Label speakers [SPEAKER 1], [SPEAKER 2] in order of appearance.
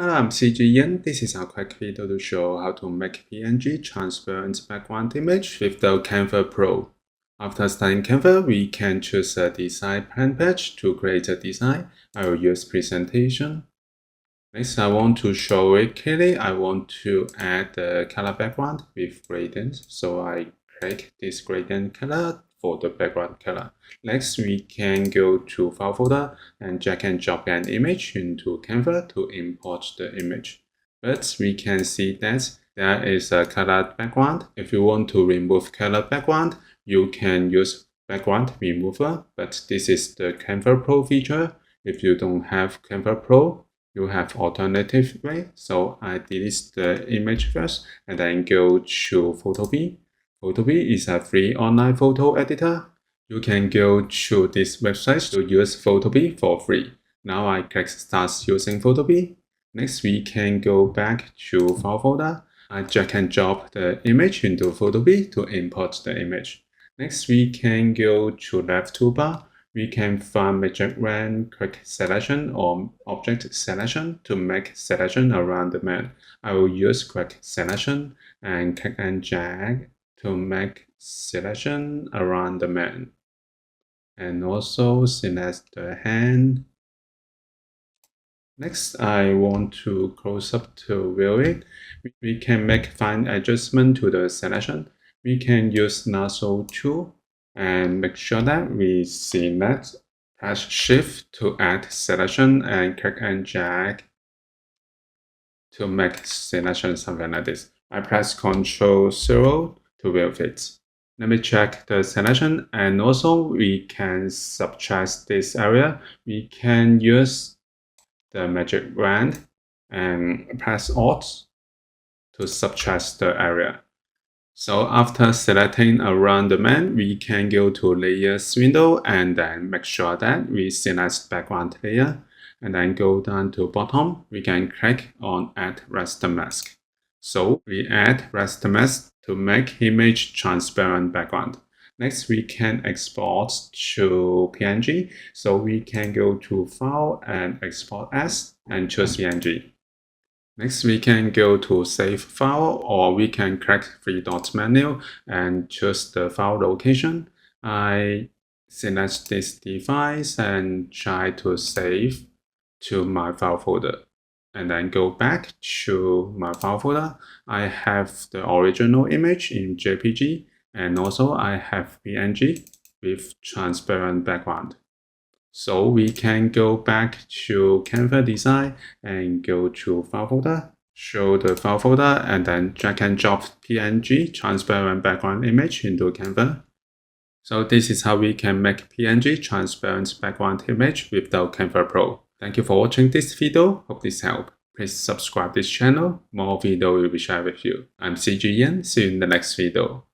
[SPEAKER 1] Hello, I'm CG. This is a quick video to show how to make PNG transparent background image with the Canva Pro. After starting Canva, we can choose a design plan page to create a design. I will use Presentation. Next, I want to show it clearly. I want to add the color background with gradient. So I click this gradient color for the background color. Next, we can go to File folder and drag and drop an image into Canva to import the image. But we can see that there is a colored background. If you want to remove color background, you can use background remover, but this is the Canva Pro feature. If you don't have Canva Pro, you have alternative way. So I delete the image first and then go to Photopea. Photopea is a free online photo editor. You can go to this website to use Photopea for free. Now I click Start using Photopea. Next, we can go back to File folder. I drag and drop the image into Photopea to import the image. Next, we can go to left toolbar. We can find Magic Wand, Quick Selection, or Object Selection to make selection around the man. I will use Quick Selection and click and drag to make selection around the man. And also select the hand. Next, I want to close up to view it. We can make fine adjustment to the selection. We can use lasso tool and make sure that we select, press Shift to add selection and click and drag to make selection something like this. I press Ctrl 0 to view it. Let me check the selection, and also we can subtract this area. We can use the Magic Wand and press Alt to subtract the area. So after selecting around the man, we can go to Layers window and then make sure that we select background layer and then go down to bottom. We can click on Add Raster Mask. So we add Raster Mask to make image transparent background. Next, we can export to PNG. So we can go to File and Export As and choose PNG. Next, we can go to Save File, or we can click three-dot menu and choose the file location. I select this device and try to save to my file folder. And then go back to my file folder. I have the original image in JPG, and also I have PNG with transparent background. So we can go back to Canva design and go to file folder, show the file folder, and then drag and drop PNG transparent background image into Canva. So this is how we can make PNG transparent background image with the Canva Pro. Thank you for watching this video. Hope this helped. Please subscribe this channel. More video will be shared with you. I'm CG. See you in the next video.